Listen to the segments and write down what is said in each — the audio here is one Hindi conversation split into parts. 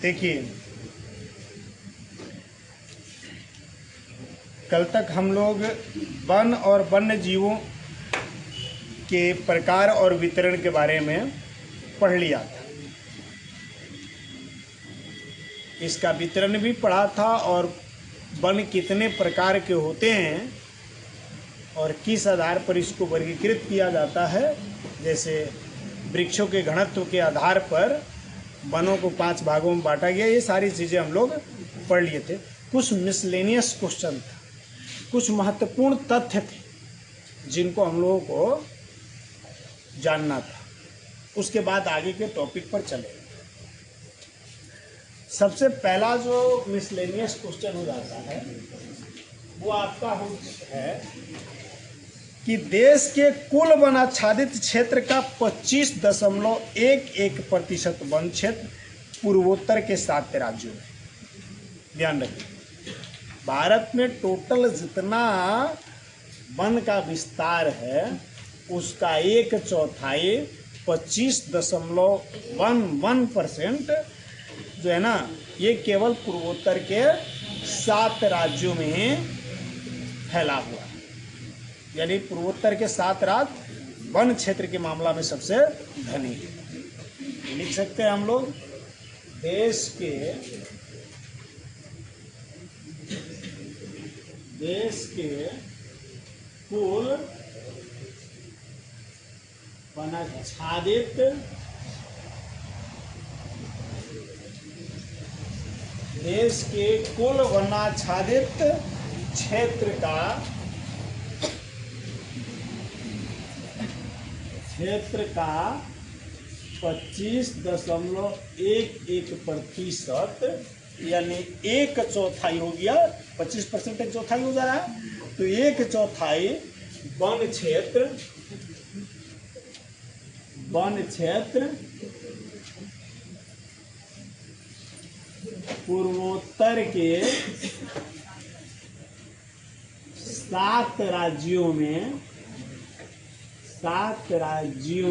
देखिए, कल तक हम लोग वन और वन्य जीवों के प्रकार और वितरण के बारे में पढ़ लिया था। इसका वितरण भी पढ़ा था और वन कितने प्रकार के होते हैं और किस आधार पर इसको वर्गीकृत किया जाता है। जैसे वृक्षों के घनत्व के आधार पर वनों को 5 भागों में बांटा गया। ये सारी चीज़ें हम लोग पढ़ लिए थे। कुछ मिसलेनियस क्वेश्चन था, कुछ महत्वपूर्ण तथ्य थे जिनको हम लोगों को जानना था। उसके बाद आगे के टॉपिक पर चले। सबसे पहला जो मिसलेनियस क्वेश्चन हो जाता है वो आपका है कि देश के कुल वनाच्छादित क्षेत्र का 25.11% वन क्षेत्र पूर्वोत्तर के 7 राज्यों में। ध्यान रखिए, भारत में टोटल जितना वन का विस्तार है उसका 1/4 25.11% जो है ना, ये केवल पूर्वोत्तर के 7 राज्यों में ही फैला हुआ है। यानी पूर्वोत्तर के 7 राज्य वन क्षेत्र के मामला में सबसे धनी है। लिख सकते हैं हम लोग, देश के कुल वनाच्छादित क्षेत्र का 25.11% यानी 1/4 हो गया। 25% 1/4 हो जा रहा है, तो 1/4 वन क्षेत्र पूर्वोत्तर के 7 राज्यों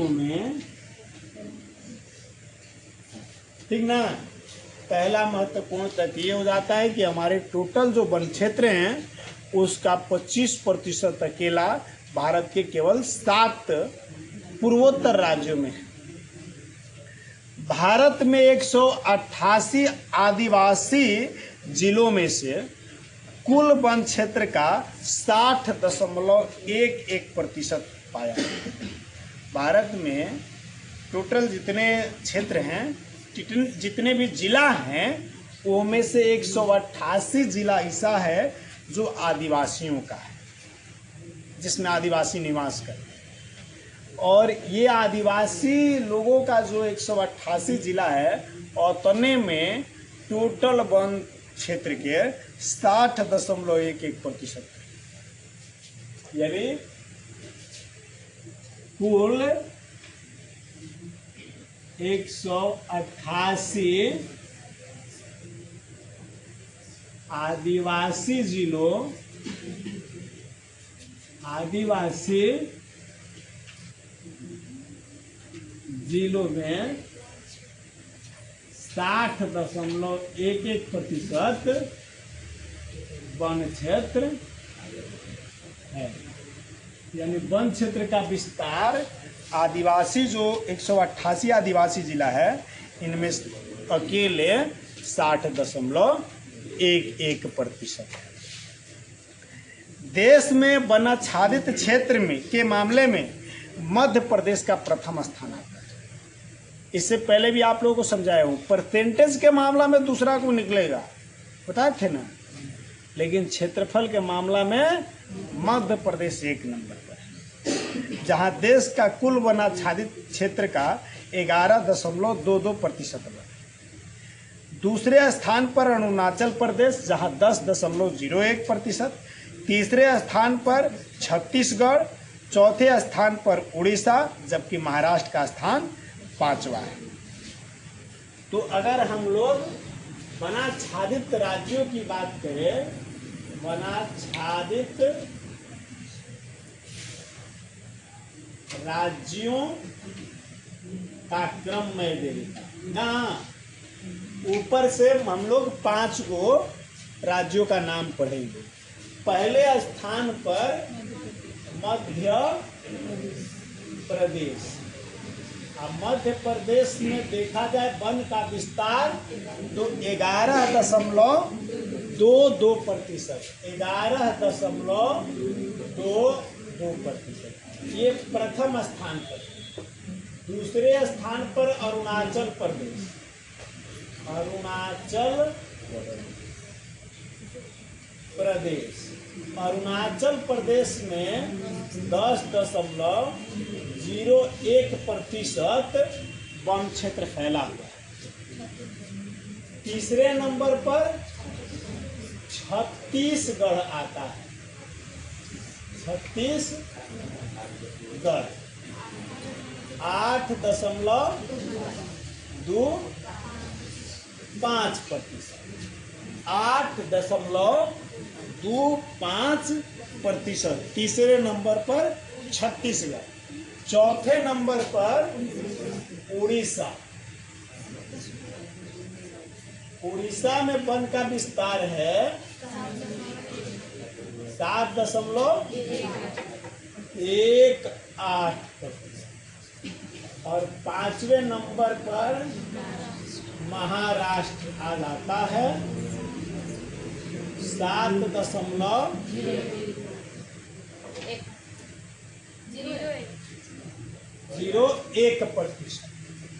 में ठीक ना। पहला महत्वपूर्ण तथ्य ये हो जाता है कि हमारे टोटल जो वन क्षेत्र हैं उसका 25% अकेला भारत के केवल 7 पूर्वोत्तर राज्यों में। भारत में 188 आदिवासी जिलों में से कुल वन क्षेत्र का 60.11% पाया। भारत में टोटल जितने क्षेत्र हैं, जितने भी जिला हैं, वो में से 188 जिला ऐसा है जो आदिवासियों का है, जिसमें आदिवासी निवास करते हैं। और ये आदिवासी लोगों का जो 188 जिला है, उतने में टोटल वन क्षेत्र के 60.11% यानी कुल 188 आदिवासी जिलों में 60.11% वन क्षेत्र है। यानी वन क्षेत्र का विस्तार आदिवासी जो 188 आदिवासी जिला है, इनमें अकेले 60.11% है। देश में वनाच्छादित क्षेत्र में के मामले में मध्य प्रदेश का प्रथम स्थान आता है। इससे पहले भी आप लोगों को समझाया हूँ, परसेंटेज के मामला में दूसरा को निकलेगा, बताए थे ना, लेकिन क्षेत्रफल के मामला में मध्य प्रदेश 1 नंबर पर है, जहाँ देश का कुल वनाच्छादित क्षेत्र का 11.22% है। दूसरे स्थान पर अरुणाचल प्रदेश, जहाँ 10.01%। तीसरे स्थान पर छत्तीसगढ़, चौथे स्थान पर उड़ीसा, जबकि महाराष्ट्र का स्थान 5वां है। तो अगर हम लोग वनाच्छादित राज्यों की बात करें, वनाच्छादित राज्यों का क्रम मैं दे देता ना, ऊपर से हम लोग 5 को राज्यों का नाम पढ़ेंगे। पहले स्थान पर मध्य प्रदेश। अब मध्य प्रदेश में देखा जाए वन का विस्तार तो 11.22%, 11.22%। ये प्रथम स्थान पर। दूसरे स्थान पर अरुणाचल प्रदेश। अरुणाचल प्रदेश में 10.01% वन क्षेत्र फैला हुआ है। तीसरे नंबर पर छत्तीसगढ़ आता है। छत्तीसगढ़ 8.25%। 8.25%। तीसरे नंबर पर छत्तीसगढ़। चौथे नंबर पर उड़ीसा। उड़ीसा में वन का विस्तार है 7.18%। और पांचवें नंबर पर महाराष्ट्र आ जाता है 7.01%।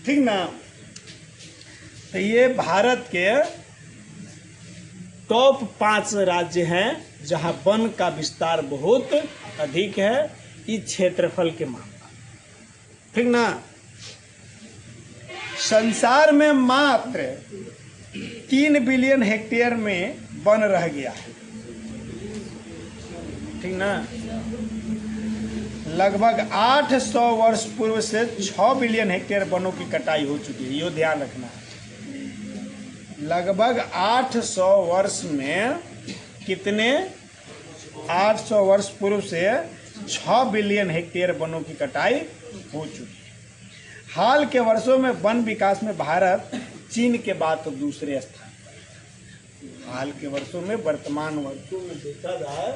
ठीक ना। तो ये भारत के टॉप 5 राज्य हैं जहां वन का विस्तार बहुत अधिक है इस क्षेत्रफल के मामला। ठीक ना। संसार में मात्र 3 बिलियन हेक्टेयर में वन रह गया है। ठीक ना। लगभग 800 वर्ष पूर्व से 6 बिलियन हेक्टेयर वनों की कटाई हो चुकी है। ये ध्यान रखना है। लगभग 800 वर्ष में कितने 800 वर्ष पूर्व से 6 बिलियन हेक्टेयर वनों की कटाई हो चुकी है। हाल के वर्षों में वन विकास में भारत चीन के बाद तो दूसरे स्थान पर। हाल के वर्षों में वर्तमान वर्षों में देखा जाए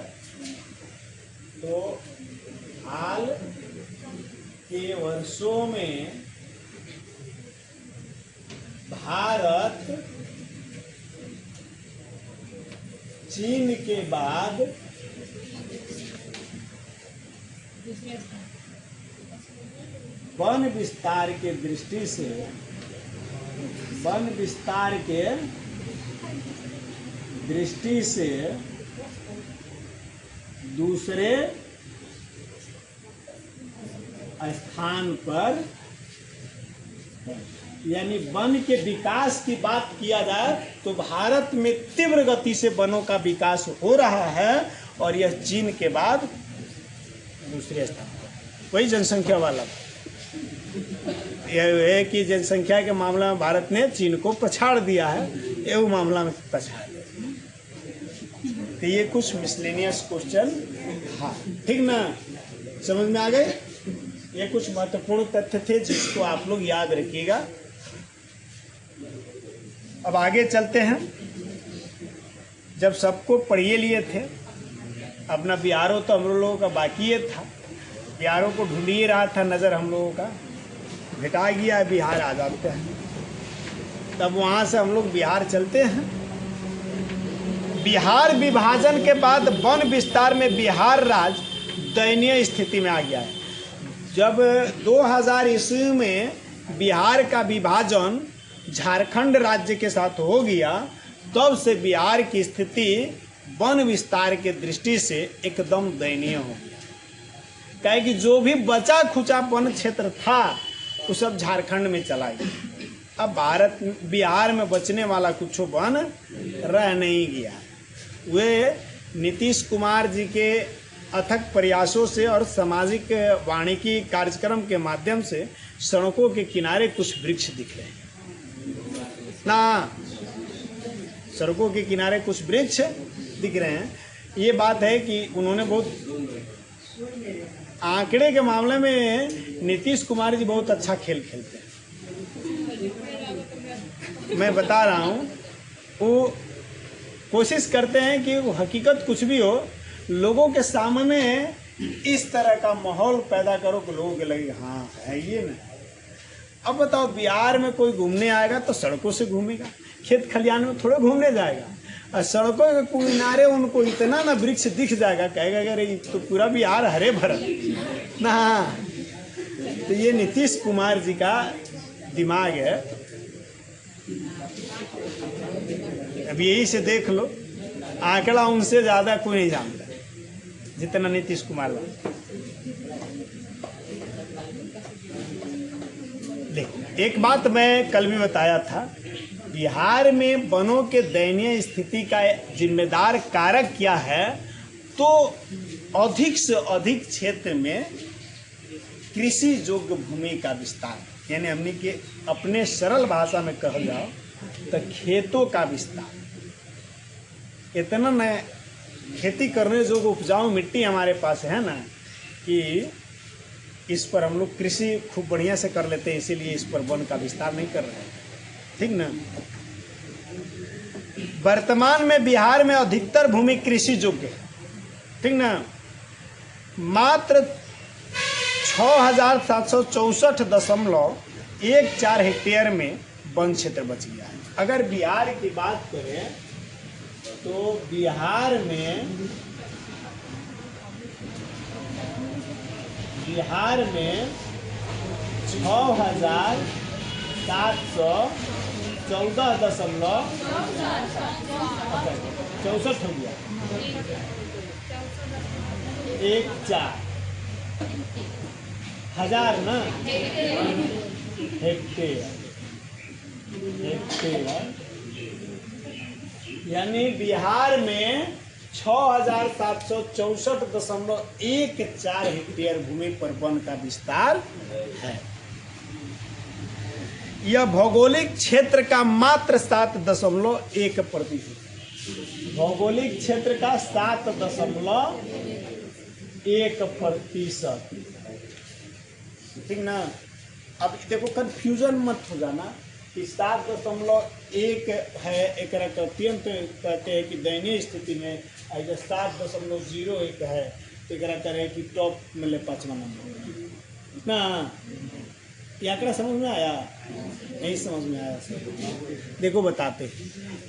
तो हाल के वर्षों में भारत चीन के बाद वन विस्तार के दृष्टि से दूसरे स्थान पर, यानी वन के विकास की बात किया जाए तो भारत में तीव्र गति से वनों का विकास हो रहा है और यह चीन के बाद दूसरे स्थान पर। वही जनसंख्या वाला यह है कि जनसंख्या के मामले में भारत ने चीन को पछाड़ दिया है। एवं मामला में पछाड़ दिया। तो ये कुछ मिसलेनियस क्वेश्चन। हाँ ठीक ना, समझ में आ गए। ये कुछ महत्वपूर्ण तथ्य थे जिसको आप लोग याद रखिएगा। अब आगे चलते हैं। जब सबको पढ़िए लिए थे, अपना बिहारो तो हम लोगों का बाकी था। बिहारों को ढूंढ ही रहा था नज़र हम लोगों का, भेटा गया बिहार आ जाते हैं। तब वहाँ से हम लोग बिहार चलते हैं। बिहार विभाजन के बाद वन विस्तार में बिहार राज्य दयनीय स्थिति में आ गया है। जब 2000 ईस्वी में बिहार का विभाजन झारखंड राज्य के साथ हो गया, तब से बिहार की स्थिति वन विस्तार के दृष्टि से एकदम दयनीय हो गया। क्या कि जो भी बचा खुचा वन क्षेत्र था वो सब झारखंड में चला गया। अब बिहार में बचने वाला कुछ वन रह नहीं गया। वे नीतीश कुमार जी के अथक प्रयासों से और सामाजिक वानिकी कार्यक्रम के माध्यम से सड़कों के किनारे कुछ वृक्ष दिख रहे हैं ना। सड़कों के किनारे कुछ वृक्ष दिख रहे हैं। ये बात है कि उन्होंने बहुत आंकड़े के मामले में नीतीश कुमार जी बहुत अच्छा खेल खेलते हैं। मैं बता रहा हूँ, वो कोशिश करते हैं कि वो हकीकत कुछ भी हो, लोगों के सामने इस तरह का माहौल पैदा करो कि लोगों के लगे हाँ है ये ना। अब बताओ, बिहार में कोई घूमने आएगा तो सड़कों से घूमेगा, खेत खलियान में थोड़े घूमने जाएगा। और सड़कों के किनारे उनको इतना ना वृक्ष दिख जाएगा, कहेगा अरे तो पूरा बिहार हरे भरा ना। तो ये नीतीश कुमार जी का दिमाग है। अब यही से देख लो, आंकड़ा उनसे ज़्यादा कोई नहीं जानता जितना नीतीश कुमार जानता। एक बात मैं कल भी बताया था, बिहार में वनों के दयनीय स्थिति का जिम्मेदार कारक क्या है, तो अधिक से अधिक क्षेत्र में कृषि योग्य भूमि का विस्तार, यानी हमने के अपने सरल भाषा में कह जाओ तो खेतों का विस्तार। इतना न खेती करने जो उपजाऊ मिट्टी हमारे पास है ना, कि इस पर हम लोग कृषि खूब बढ़िया से कर लेते हैं, इसीलिए इस पर वन का विस्तार नहीं कर रहे हैं, ठीक ना। वर्तमान में बिहार में अधिकतर भूमि कृषि योग्य है, ठीक ना। मात्र 6,764.14 हेक्टेयर में वन क्षेत्र बच गया है। अगर बिहार की बात करें तो बिहार में 6,714.64 हो गया, 14,000 ना हेक्टेयर, यानी बिहार में 6,764.14 हेक्टेयर भूमि पर वन का विस्तार है। यह भौगोलिक क्षेत्र का मात्र 7.1%, भौगोलिक क्षेत्र का 7.1%, ठीक ना। अब देखो, कंफ्यूजन मत हो जाना कि 7.1 है, एक अत्यंत कहते हैं कि दयनीय स्थिति में, अगर 7.01 है तो एक करे कि टॉप में ले 5वां नंबर ना। ये आंकड़ा समझ में आया? नहीं समझ में आया सर? देखो बताते,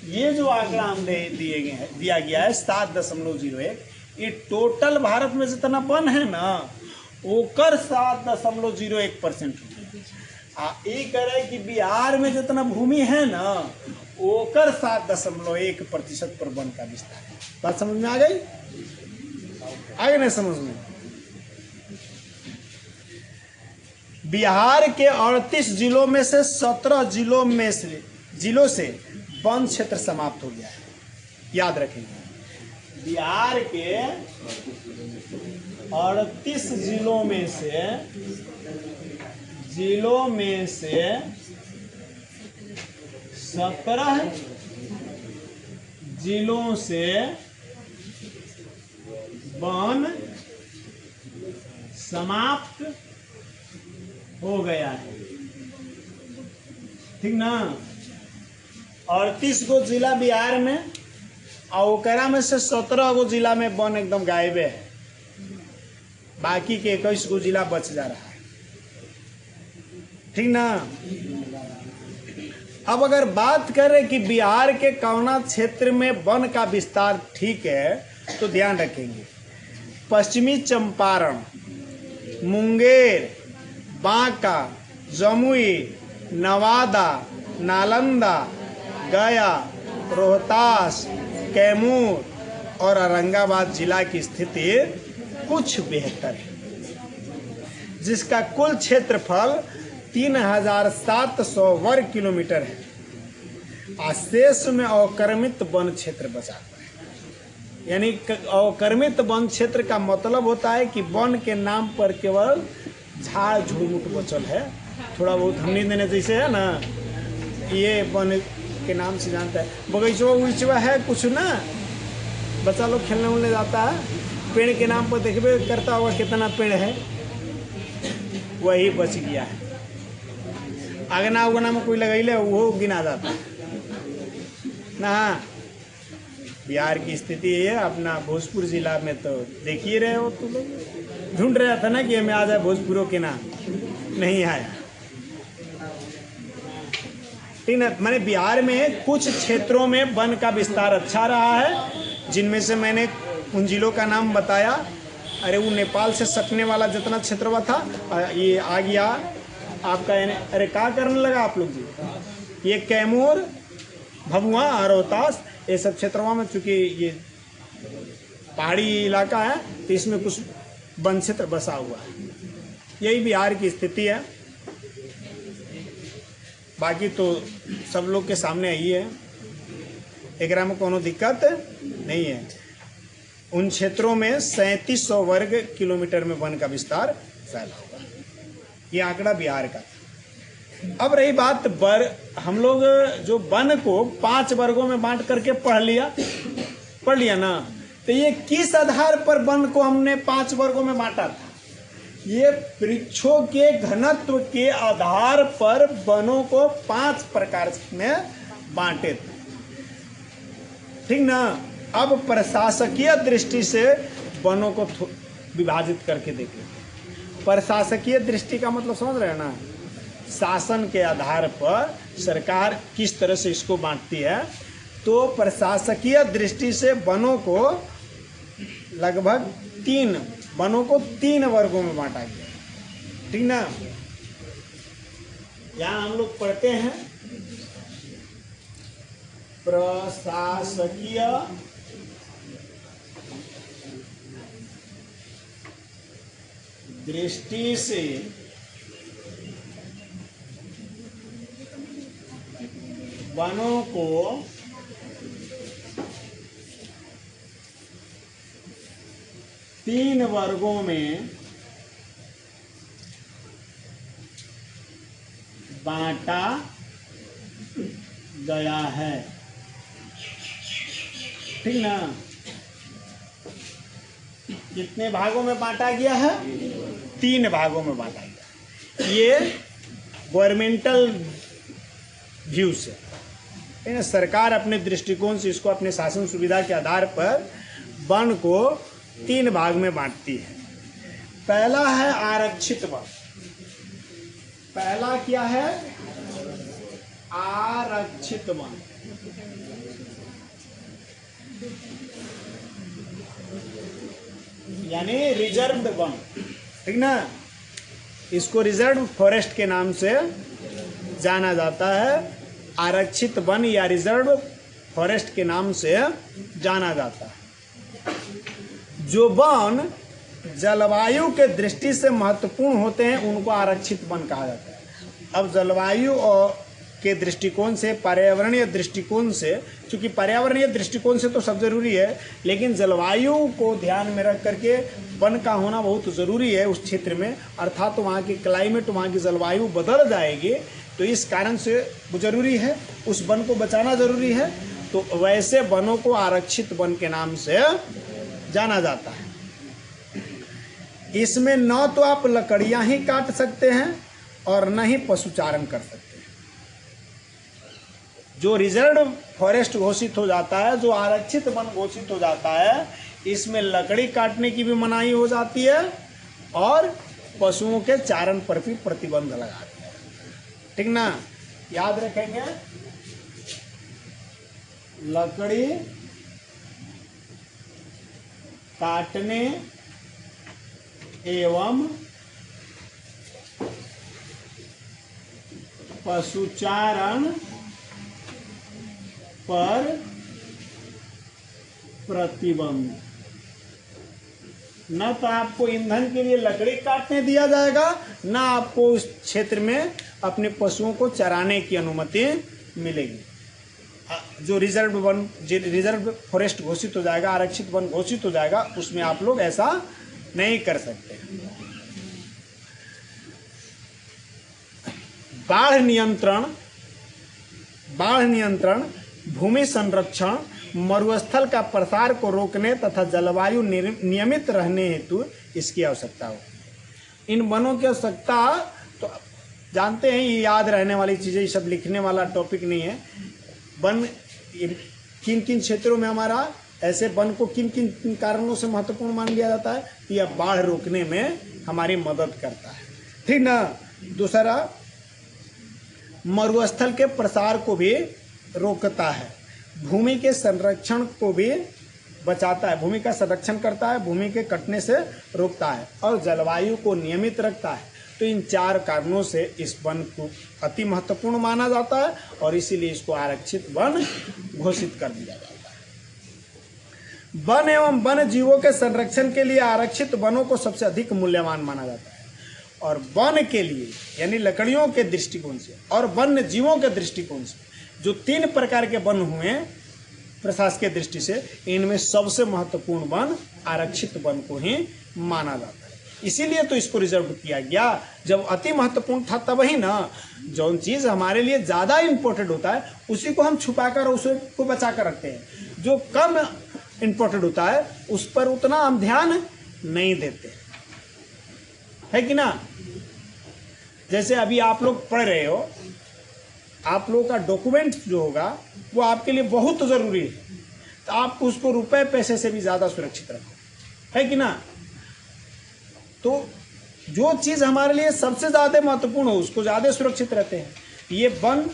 ये जो आंकड़ा हम दिया गया है 7.01, ये टोटल भारत में जितना वन है ना, ओकर 7.01%। ये कह रहे कि बिहार में जितना भूमि है ना, ओकर 7.1% पर वन का विस्तार है। बात समझ में आ गई? आगे नहीं समझ में? बिहार के 38 जिलों में से 17 जिलों से वन क्षेत्र समाप्त हो गया है। याद रखेंगे, बिहार के 38 जिलों में से 17 जिलों से वन समाप्त हो गया है, ठीक ना। 38 गो जिला बिहार में, और ओकरा में से 17 गो जिला में वन एकदम गायब है, बाकी के 21 गो जिला बच जा रहा है, ठीक ना। अब अगर बात करें कि बिहार के कौना क्षेत्र में वन का विस्तार ठीक है, तो ध्यान रखेंगे पश्चिमी चंपारण, मुंगेर, बांका, जमुई, नवादा, नालंदा, गया, रोहतास, कैमूर और औरंगाबाद जिला की स्थिति कुछ बेहतर है, जिसका कुल क्षेत्रफल 3,700 वर्ग किलोमीटर है। शेष में अवक्रमित वन क्षेत्र बचा हुआ है। यानी अवक्रमित वन क्षेत्र का मतलब होता है कि वन के नाम पर केवल झाड़ झुरमुट बचल है, थोड़ा बहुत हमने देने जैसे है ना, ये वन के नाम से जानता है। बगीचवा उगीचवा है कुछ ना, बच्चा लोग खेलने उलने जाता है, पेड़ के नाम पर देखबे करता होगा कितना पेड़ है, वही बच गया है। अगना उगना में कोई लगैले वो गिना जाता है। ना। बिहार की स्थिति ये है, अपना भोजपुर जिला में तो देख ही रहे हो तुम लोग। ढूंढ रहा था ना कि हमें आ जाए भोजपुरों के नाम, नहीं आया। ठीक ना। मैंने बिहार में कुछ क्षेत्रों में वन का विस्तार अच्छा रहा है, जिनमें से मैंने उन जिलों का नाम बताया। अरे वो नेपाल से सटने वाला जितना क्षेत्र हुआ था, ये आ गया आपका। अरे क्या करने लगा आप लोग जी, ये कैमूर, भभुआ, रोहतास, ये सब क्षेत्रों में, चूँकि ये पहाड़ी इलाका है तो इसमें कुछ वन क्षेत्र बसा हुआ है। यही बिहार की स्थिति है। बाकी तो सब लोग के सामने यही है, एक में कोनो दिक्कत नहीं है। उन क्षेत्रों में 3700 वर्ग किलोमीटर में वन का विस्तार फैला हुआ। ये आंकड़ा बिहार का। अब रही बात हम लोग जो वन को 5 वर्गों में बांट करके पढ़ लिया ना, तो ये किस आधार पर वन को हमने 5 वर्गों में बांटा था? ये वृक्षों के घनत्व के आधार पर वनों को 5 प्रकार में बांटे थे। ठीक ना। अब प्रशासकीय दृष्टि से वनों को विभाजित करके देखें। प्रशासकीय दृष्टि का मतलब समझ रहे हैं ना, शासन के आधार पर सरकार किस तरह से इसको बांटती है। तो प्रशासकीय दृष्टि से वनों को लगभग 3 वर्गों में बांटा गया। ठीक ना। यहाँ हम लोग पढ़ते हैं प्रशासकीय दृष्टि से वनों को तीन वर्गों में बांटा गया है। ठीक ना। कितने भागों में बांटा गया है? 3 भागों में बांटा गया। ये गवर्नमेंटल व्यू से सरकार अपने दृष्टिकोण से इसको अपने शासन सुविधा के आधार पर वन को 3 भाग में बांटती है। पहला है आरक्षित वन। पहला क्या है? आरक्षित वन। यानी रिजर्व्ड वन। ठीक ना। इसको रिजर्व फॉरेस्ट के नाम से जाना जाता है। आरक्षित वन या रिजर्व फॉरेस्ट के नाम से जाना जाता है। जो वन जलवायु के दृष्टि से महत्वपूर्ण होते हैं उनको आरक्षित वन कहा जाता है। अब जलवायु और के दृष्टिकोण से, पर्यावरणीय दृष्टिकोण से, क्योंकि पर्यावरणीय दृष्टिकोण से तो सब जरूरी है, लेकिन जलवायु को ध्यान में रख करके वन का होना बहुत ज़रूरी है उस क्षेत्र में। अर्थात तो वहाँ की क्लाइमेट, वहाँ की जलवायु बदल जाएगी, तो इस कारण से वो जरूरी है, उस वन को बचाना ज़रूरी है। तो वैसे वनों को आरक्षित वन के नाम से जाना जाता है। इसमें न तो आप लकड़ियाँ ही काट सकते हैं और न ही पशुचारण कर सकते हैं। जो रिजर्व फॉरेस्ट घोषित हो जाता है, जो आरक्षित वन घोषित हो जाता है, इसमें लकड़ी काटने की भी मनाही हो जाती है और पशुओं के चारण पर भी प्रतिबंध लगा दिया है। ठीक ना। याद रखेंगे, लकड़ी काटने एवं पशुचारण पर प्रतिबंध। न तो आपको ईंधन के लिए लकड़ी काटने दिया जाएगा, न आपको उस क्षेत्र में अपने पशुओं को चराने की अनुमति मिलेगी। जो रिजर्व फॉरेस्ट घोषित हो जाएगा, आरक्षित वन घोषित हो जाएगा, उसमें आप लोग ऐसा नहीं कर सकते। बाढ़ नियंत्रण, भूमि संरक्षण, मरुस्थल का प्रसार को रोकने तथा जलवायु नियमित रहने हेतु इसकी आवश्यकता हो। इन वनों की आवश्यकता तो जानते हैं, ये याद रहने वाली चीज़ें, ये सब लिखने वाला टॉपिक नहीं है। वन किन किन क्षेत्रों में हमारा ऐसे वन को किन किन कारणों से महत्वपूर्ण मान लिया जाता है? यह बाढ़ रोकने में हमारी मदद करता है, ठीक ना। दूसरा, मरुस्थल के प्रसार को भी रोकता है, भूमि के संरक्षण को भी बचाता है, भूमि का संरक्षण करता है, भूमि के कटने से रोकता है और जलवायु को नियमित रखता है। तो इन 4 कारणों से इस वन को अति महत्वपूर्ण माना जाता है और इसीलिए इसको आरक्षित वन घोषित कर दिया जाता है। वन एवं वन जीवों के संरक्षण के लिए आरक्षित वनों को सबसे अधिक मूल्यवान माना जाता है और वन के लिए यानी लकड़ियों के दृष्टिकोण से और वन्य जीवों के दृष्टिकोण से जो 3 प्रकार के वन हुए प्रशासकीय दृष्टि से, इनमें सबसे महत्वपूर्ण वन आरक्षित वन को ही माना जाता है। इसीलिए तो इसको रिजर्व किया गया। जब अति महत्वपूर्ण था तब ही ना, जो चीज़ हमारे लिए ज़्यादा इम्पोर्टेंट होता है उसी को हम छुपाकर उसी को बचा कर रखते हैं। जो कम इम्पोर्टेंट होता है उस पर उतना हम ध्यान नहीं देते, है कि ना। जैसे अभी आप लोग पढ़ रहे हो, आप लोगों का डॉक्यूमेंट जो होगा वो आपके लिए बहुत ज़रूरी है, तो आप उसको रुपए पैसे से भी ज़्यादा सुरक्षित रखो, है कि ना। तो जो चीज़ हमारे लिए सबसे ज़्यादा महत्वपूर्ण हो उसको ज़्यादा सुरक्षित रहते हैं। ये वन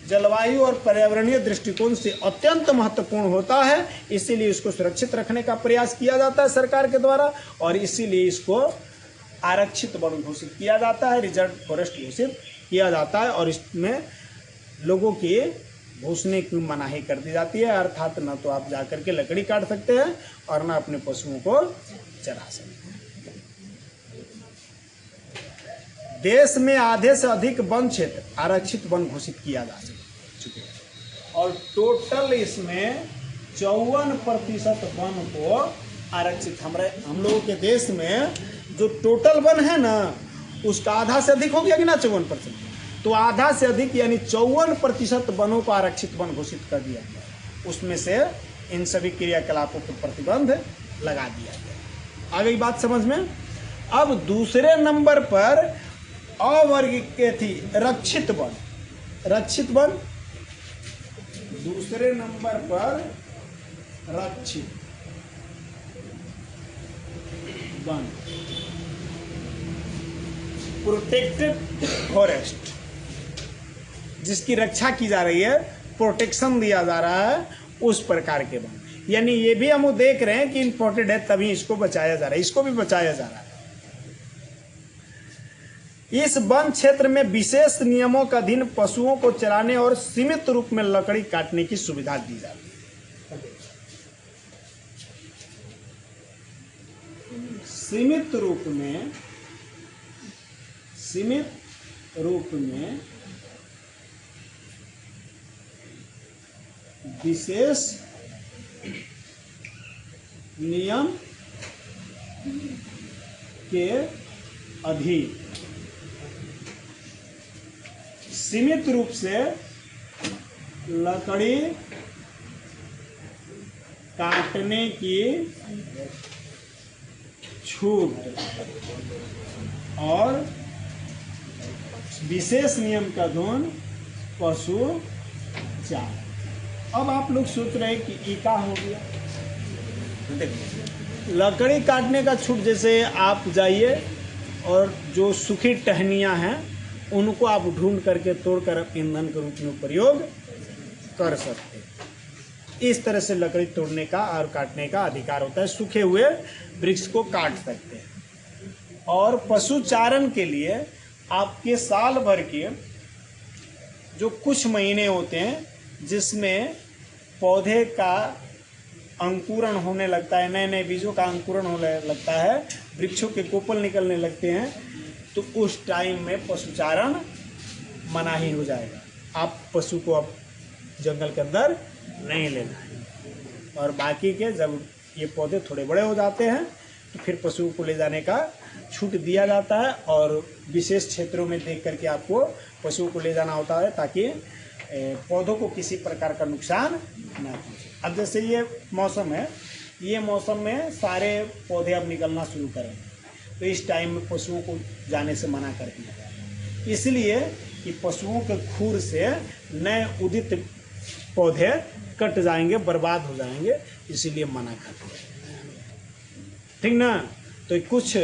जलवायु और पर्यावरणीय दृष्टिकोण से अत्यंत महत्वपूर्ण होता है, इसीलिए इसको सुरक्षित रखने का प्रयास किया जाता है सरकार के द्वारा और इसीलिए इसको आरक्षित वन घोषित किया जाता है, रिजर्व फॉरेस्ट घोषित किया जाता है और इसमें लोगों की घुसने की मनाही कर दी जाती है। अर्थात न तो आप जाकर के लकड़ी काट सकते हैं और न अपने पशुओं को चरा सकते हैं। देश में आधे से अधिक वन क्षेत्र आरक्षित वन घोषित किया जा चुके हैं और टोटल इसमें 54% वन को आरक्षित हम लोगों के देश में जो टोटल वन है ना उसका आधा से अधिक हो गया कि ना 54%, तो आधा से अधिक यानी 54% वनों को आरक्षित वन घोषित कर दिया गया। उसमें से इन सभी क्रियाकलापों पर प्रतिबंध लगा दिया गया। आ गई बात समझ में। अब दूसरे नंबर पर अवर्गीकृत थी रक्षित वन, रक्षित वन दूसरे नंबर पर रक्षित वन, प्रोटेक्टेड फॉरेस्ट, जिसकी रक्षा की जा रही है, प्रोटेक्शन दिया जा रहा है, उस प्रकार के वन। यानी ये भी हम देख रहे हैं कि इम्पोर्टेंट है तभी इसको बचाया जा रहा है, इसको भी बचाया जा रहा है। इस वन क्षेत्र में विशेष नियमों के अधीन पशुओं को चराने और सीमित रूप में लकड़ी काटने की सुविधा दी जाती है। सीमित रूप में विशेष नियम के अधीन सीमित रूप से लकड़ी काटने की छूट और विशेष नियम का धन पशु चार। अब आप लोग सोच रहे हैं कि क्या हो गया। लकड़ी काटने का छूट, जैसे आप जाइए और जो सूखी टहनियाँ हैं उनको आप ढूंढ करके तोड़कर ईंधन के रूप में प्रयोग कर सकते हैं। इस तरह से लकड़ी तोड़ने का और काटने का अधिकार होता है। सूखे हुए वृक्ष को काट सकते हैं। और पशु चारण के लिए आपके साल भर के जो कुछ महीने होते हैं जिसमें पौधे का अंकुरण होने लगता है, नए नए बीजों का अंकुरण होने लगता है, वृक्षों के कोपल निकलने लगते हैं, तो उस टाइम में पशुचारण मनाही हो जाएगा। आप पशु को अब जंगल के अंदर नहीं लेना है। और बाकी के जब ये पौधे थोड़े बड़े हो जाते हैं तो फिर पशु को ले जाने का छूट दिया जाता है और विशेष क्षेत्रों में देख करके आपको पशुओं को ले जाना होता है ताकि पौधों को किसी प्रकार का नुकसान न पहुंचे। अब जैसे ये मौसम है, ये मौसम में सारे पौधे अब निकलना शुरू करेंगे, तो इस टाइम में पशुओं को जाने से मना कर दिया जाए, इसलिए कि पशुओं के खुर से नए उदित पौधे कट जाएंगे, बर्बाद हो जाएंगे, इसीलिए मना कर दिया। ठीक ना। तो कुछ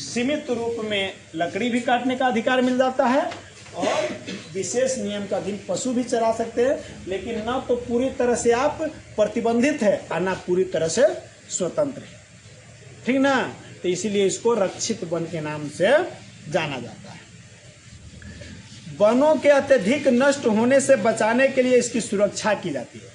सीमित रूप में लकड़ी भी काटने का अधिकार मिल जाता है और विशेष नियम का अधीन पशु भी चरा सकते हैं, लेकिन ना तो पूरी तरह से आप प्रतिबंधित है और ना पूरी तरह से स्वतंत्र है। ठीक ना। तो इसीलिए इसको रक्षित वन के नाम से जाना जाता है। वनों के अत्यधिक नष्ट होने से बचाने के लिए इसकी सुरक्षा की जाती है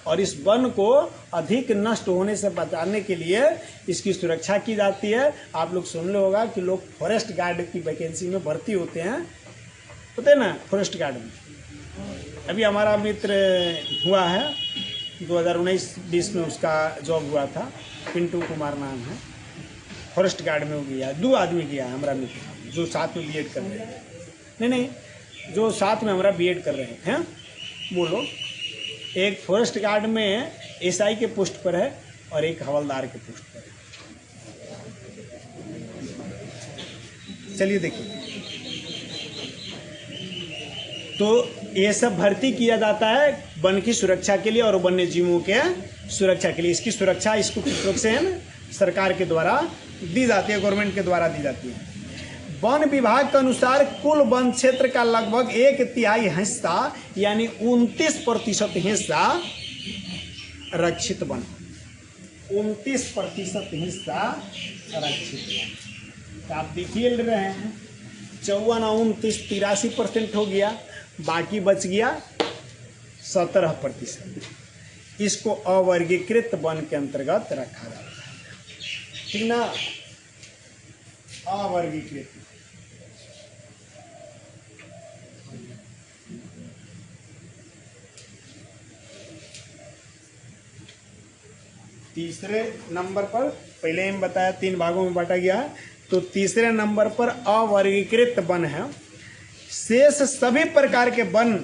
और इस वन को अधिक नष्ट होने से बचाने के लिए इसकी सुरक्षा की जाती है। आप लोग सुन लो होगा कि लोग फॉरेस्ट गार्ड की वैकेंसी में भर्ती होते हैं ना, फॉरेस्ट गार्ड में। अभी हमारा मित्र हुआ है 2019-20 में, उसका जॉब हुआ था, पिंटू कुमार नाम है, फॉरेस्ट गार्ड में वो गया। 2 आदमी गया है हमारा मित्र जो साथ में बीएड कर रहे हैं। नहीं, जो साथ में हमारा बीएड कर रहे हैं वो लोग, एक फॉरेस्ट गार्ड में एसआई के पोस्ट पर है और एक हवलदार के पोस्ट पर है। चलिए देखिए, तो ये सब भर्ती किया जाता है वन की सुरक्षा के लिए और वन्य जीवों के सुरक्षा के लिए। इसकी सुरक्षा इसको किस रूप से है ना, सरकार के द्वारा दी जाती है, गवर्नमेंट के द्वारा दी जाती है। वन विभाग के अनुसार कुल वन क्षेत्र का लगभग 1/3 हिस्सा यानी 29% हिस्सा रक्षित वन, 29% हिस्सा रक्षित वन। तो आप देखिए रहे हैं 54, 29, 83% हो गया, बाकी बच गया 17%। इसको अवर्गीकृत वन के अंतर्गत रखा जाता है। ठीक ना, अवर्गीकृत। तीसरे नंबर पर, पहले हम बताया 3 भागों में बांटा गया है, तो तीसरे नंबर पर अवर्गीकृत वन है। शेष सभी प्रकार के वन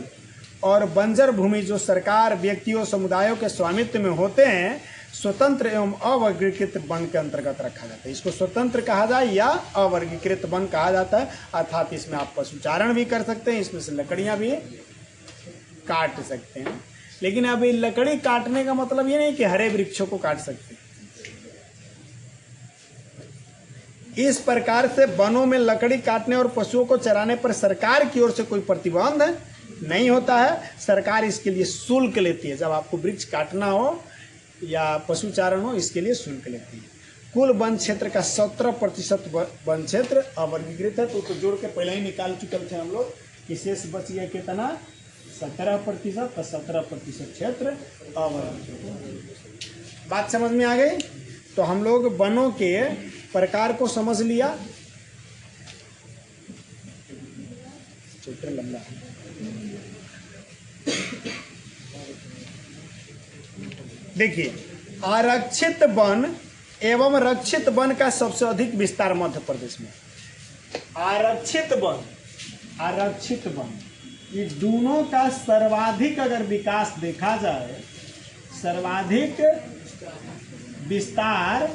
और बंजर भूमि जो सरकार, व्यक्तियों, समुदायों के स्वामित्व में होते हैं, स्वतंत्र एवं अवर्गीकृत वन के अंतर्गत रखा जाता है। इसको स्वतंत्र कहा जाए या अवर्गीकृत वन कहा जाता है। अर्थात इसमें आप पशुचारण भी कर सकते हैं, इसमें से लकड़ियां भी काट सकते हैं। लेकिन अभी लकड़ी काटने का मतलब ये नहीं कि हरे वृक्षों को काट सकते हैं। इस प्रकार से वनों में लकड़ी काटने और पशुओं को चराने पर सरकार की ओर से कोई प्रतिबंध नहीं होता है। सरकार इसके लिए शुल्क लेती है। जब आपको वृक्ष काटना हो या पशुचारण हो, इसके लिए शुल्क लेती है। कुल वन क्षेत्र का 17% वन क्षेत्र अवर्गीकृत है। तो जोड़ के पहले ही निकाल चुके थे हम लोग कि शेष बच गया कितना, 17%, तो 17% क्षेत्र अवर्गीकृत। बात समझ में आ गई। तो हम लोग वनों के प्रकार को समझ लिया। चित्र लंबा है। देखिए, आरक्षित वन एवं रक्षित वन का सबसे अधिक विस्तार मध्य प्रदेश में। आरक्षित वन, आरक्षित वन, ये दोनों का सर्वाधिक अगर विकास देखा जाए, सर्वाधिक विस्तार,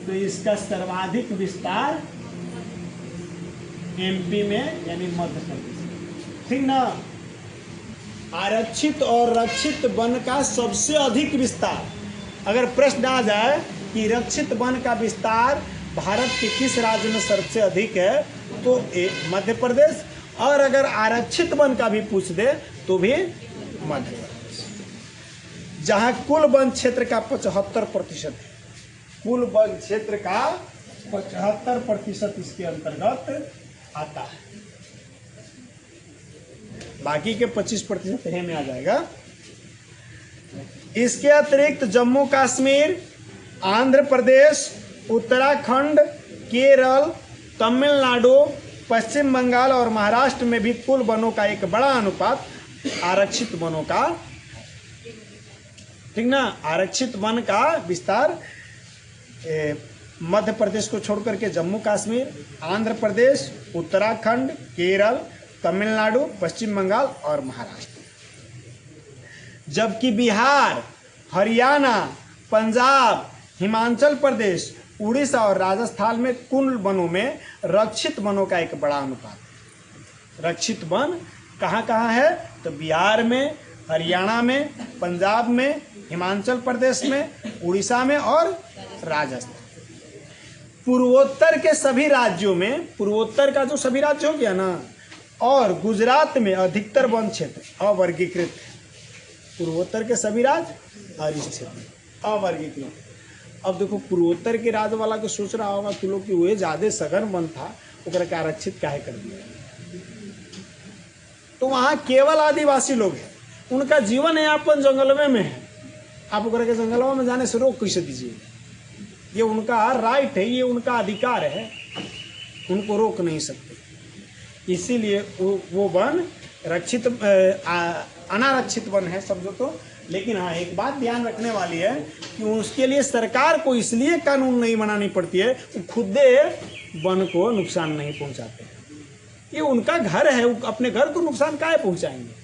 तो इसका सर्वाधिक विस्तार एमपी में यानी मध्य प्रदेश। ठीक ना। आरक्षित और रक्षित वन का सबसे अधिक विस्तार, अगर प्रश्न आ जाए कि रक्षित वन का विस्तार भारत के किस राज्य में सबसे अधिक है, तो मध्य प्रदेश। और अगर आरक्षित वन का भी पूछ दे तो भी मध्य प्रदेश, जहां कुल वन क्षेत्र का 75% है। कुल वन क्षेत्र का 75% इसके अंतर्गत आता है। बाकी के 25% है में आ जाएगा। इसके अतिरिक्त जम्मू कश्मीर, आंध्र प्रदेश, उत्तराखंड, केरल, तमिलनाडु, पश्चिम बंगाल और महाराष्ट्र में भी कुल वनों का एक बड़ा अनुपात आरक्षित वनों का। ठीक ना। आरक्षित वन का विस्तार मध्य प्रदेश को छोड़कर के जम्मू कश्मीर, आंध्र प्रदेश, उत्तराखंड, केरल, तमिलनाडु, पश्चिम बंगाल और महाराष्ट्र। जबकि बिहार, हरियाणा, पंजाब, हिमाचल प्रदेश, उड़ीसा और राजस्थान में कुल वनों में रक्षित वनों का एक बड़ा अनुपात है। रक्षित वन कहाँ कहाँ है? तो बिहार में, हरियाणा में, पंजाब में, हिमाचल प्रदेश में, उड़ीसा में और राजस्थान। पूर्वोत्तर के सभी राज्यों में, पूर्वोत्तर का जो सभी राज्य हो गया ना, और गुजरात में अधिकतर वन क्षेत्र अवर्गीकृत है। पूर्वोत्तर के सभी राज्य और इस क्षेत्र अवर्गीकृत। अब देखो पूर्वोत्तर के राज्य वाला के सोच रहा होगा कि लोग कि वह ज्यादा सघन वन था, ओकरा के आरक्षित काहे कर दिया। तो वहाँ केवल आदिवासी लोग हैं, उनका जीवन यापन जंगलवे में है। आप ओकरा के जंगलवा में जाने से रोक कैसे दीजिए? ये उनका राइट है, ये उनका अधिकार है, उनको रोक नहीं सकते। इसीलिए वो वन रक्षित अनारक्षित वन है समझो तो। लेकिन हाँ, एक बात ध्यान रखने वाली है कि उसके लिए सरकार को इसलिए कानून नहीं बनानी पड़ती है, वो खुद वन को नुकसान नहीं पहुंचाते। ये उनका घर है, वो अपने घर को नुकसान काहे पहुंचाएंगे?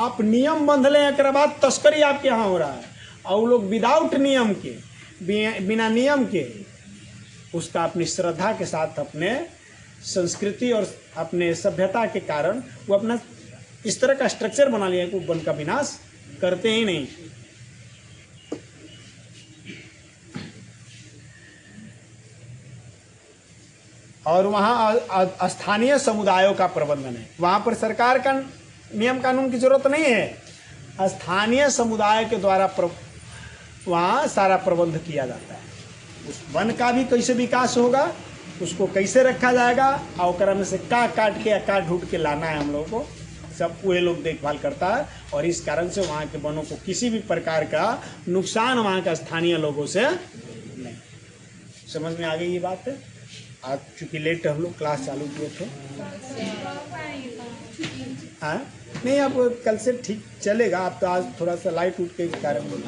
आप नियम बंध लें, एक बाद तस्करी आपके यहाँ हो रहा है, और वो लोग विदाउट नियम के, बिना नियम के, उसका अपनी श्रद्धा के साथ, अपने संस्कृति और अपने सभ्यता के कारण वो अपना इस तरह का स्ट्रक्चर बना लिया है कि वन का विनाश करते ही नहीं। और वहाँ स्थानीय समुदायों का प्रबंधन है, वहाँ पर सरकार का नियम कानून की जरूरत नहीं है। स्थानीय समुदाय के द्वारा वहाँ सारा प्रबंध किया जाता है। उस वन का भी कैसे विकास होगा, उसको कैसे रखा जाएगा, और में से काट के या काट ढूंढ के लाना है हम लोगों को, सब वे लोग देखभाल करता है। और इस कारण से वहाँ के वनों को किसी भी प्रकार का नुकसान वहाँ का स्थानीय लोगों से नहीं। समझ में आ गई ये बात है? आज चूँकि लेट हम लोग क्लास चालू किए थे। हाँ नहीं, अब कल से ठीक चलेगा। आप तो आज थोड़ा सा लाइट उठ के कारण बोल